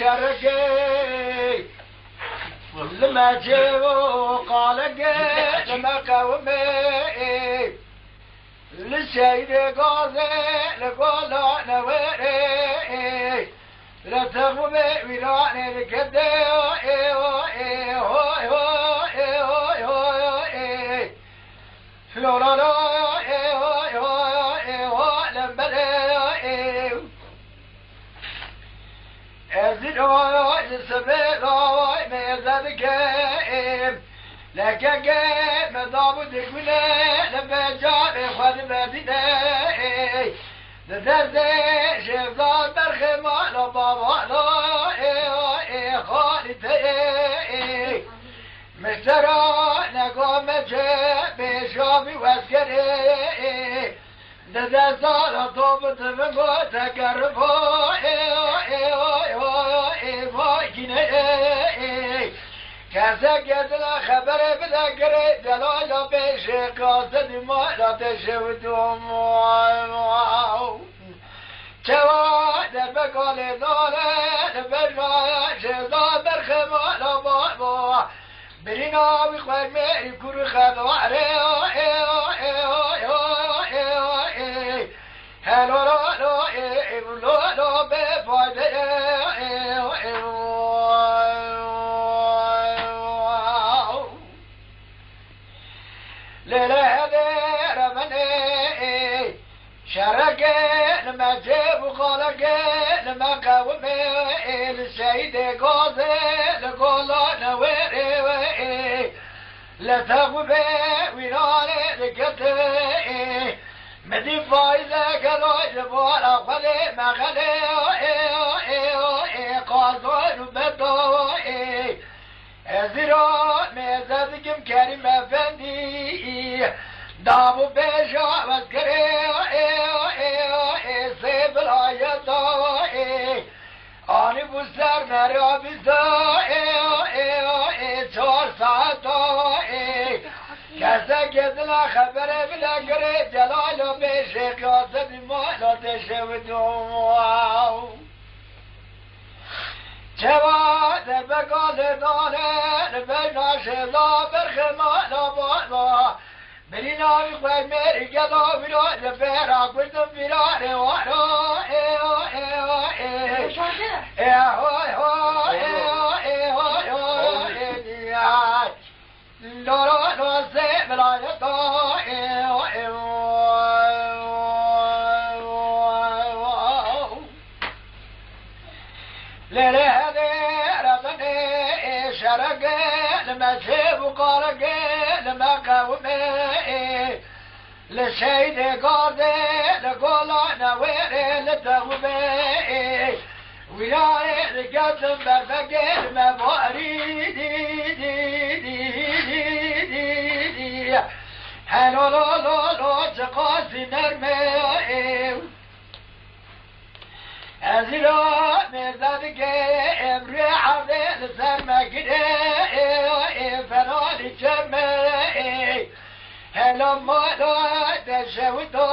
وشرقي لما جيبوا قالقي لما قومي للشيد قاضي لقولا نويري لا تغمي ويراني لكدي فلورا أزيدوا السبيل ميزادك لك مضابط كنا لما جاء خد مدينة لدرد شفضان برخم على بابا لا خالتي مشترى نقوم جاء بشوفي واسكري لدى صار طوب تفنقو تقربو كاسا قدنا خبر بذكر جلال بيش قاصد ما لا تشوتهم شوا دربقال دولة بجا شزا برخم على بابا برينا ويخوار ميري كور خدواري هلو لو بفايدة شرقي لما جيبوا خلقي لما قومي للشهيد قاضي لقولا نويري لا تغبي وينالي لقتي مدي فايزة قالوا جبولا خلي ما خلي قاضي نبتو ازيرو ميزادكم كريم افندي دابو بيشا واسكري سيب الآياتو آني بستر مرا بزا چار ساعتو كسا كدنا خبر بلا قري جلالو بيشي قاصد مالا تشودو چوا دربقال دانه بينا شلا برخمالا بابا برينا بخوي ميري قضا بلو لفيرا قلتم فراري وارو لورو سيب العيطو ليلي هذي رضني شرقي لما جيب وقارقي لما قومي لشيد قاضي لقولا نويري لتغبي وياي لقدم برفقي المباري هلو لو تقاسي نرمي أزيلو ميزادك امري عبدي لسرمك فنالي جمعي هلو مولو تشوتو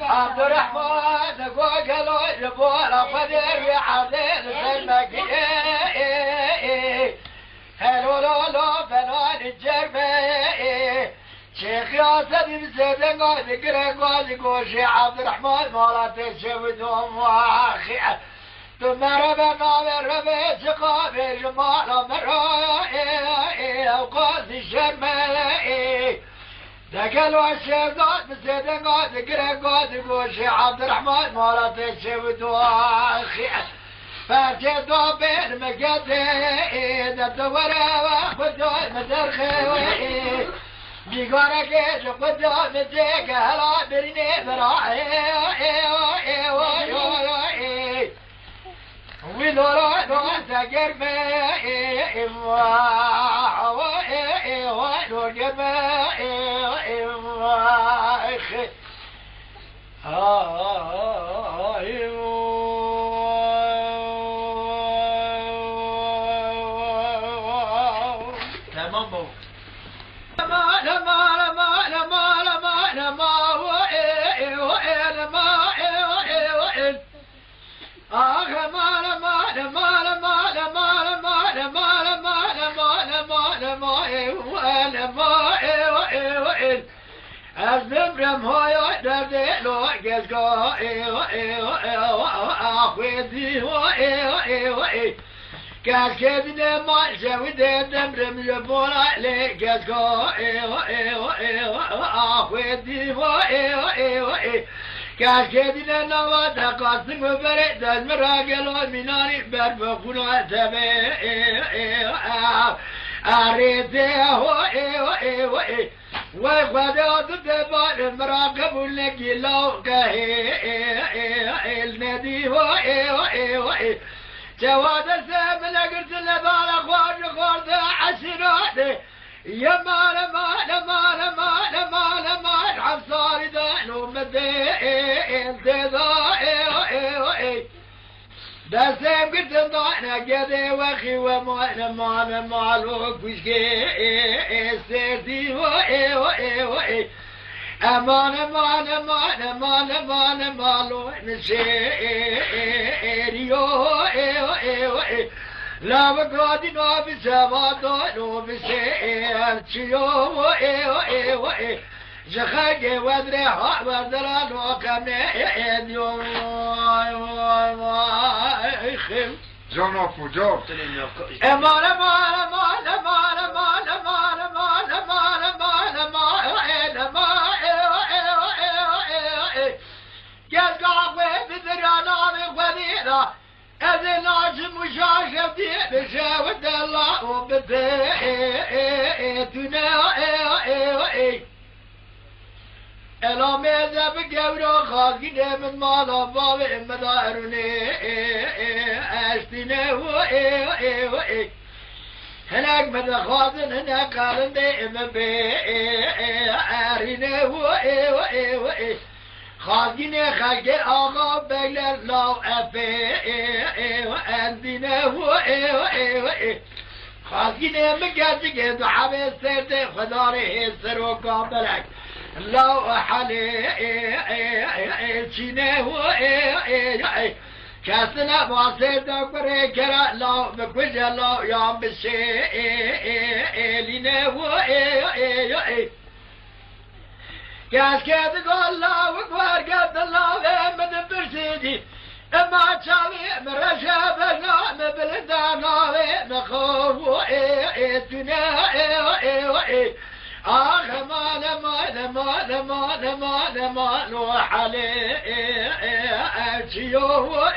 عبد الرحمن قوقلو جبولا قدر عبدي لسرمك هلو لو فنالي جمعي شيخ ياسر بزيدن قاضي قرن قاضي قوشي عبد الرحمن مولا تشودهم واخي ثم ربنا بربي سقابي جمال مرائي وقاضي شرمائي دقلوا الشيخات بزيدن قاضي قرن قاضي قوشي عبد الرحمن مولا تشودهم واخي فارجدوا بين مقدي دبدورا واخذوا المدرخي بيقولك ايش قدام الزيك هلا بريني براعي ولولا نوسا قرمي ولو از نمرم های درده لو گزگا آخویدی کس که دینه مال شویده نمرم یبونا لی گزگا آخویدی کس که دینه نواد قاسم و بره دزم را گلو مینانی بر بخونا تبه آریته وخدا تدبر مراقب لك لو الندي جواد السام لقرت لبال اخوان خورد عسيرات يا مال مال مال مال مال مال حصار دانو مدي دستم قلت ضعنا قدي وخي ومعنا معنا معلوك وشكي سيرتي أمانة معنا معنا معنا معنا معلو نسيريو لا بقادي نو بسوادو نو بسيرتيو جخاجي ودري ها ودرا نو كمي يوم جان آفوجا امان امان امان امان امان امان امان امان امان امان امان گل قهوه بدرانا بخديرا اذا ناجم مشاشفتي بشاوة الله وبديتنا الام ذا بقورا خاقنا من مالا بابا مدارني اشتنا هناك مدى خاضن هناك قالن دائما بارنا خاقنا خاقر آغا بغلر لاو افي واندنا خاقنا مقاتك دعابي سرد خداري سر وقابلك لو حالي چینه کسنا واسه دکره کرا لو بکوجا لو یام بشه لینه کس که دگل لو کور گد لو مد برسیدی اما چاوی مرشا بنام بلداناوی مخوف تونه آخ مان مان مان مان مان مان وحلي أشيو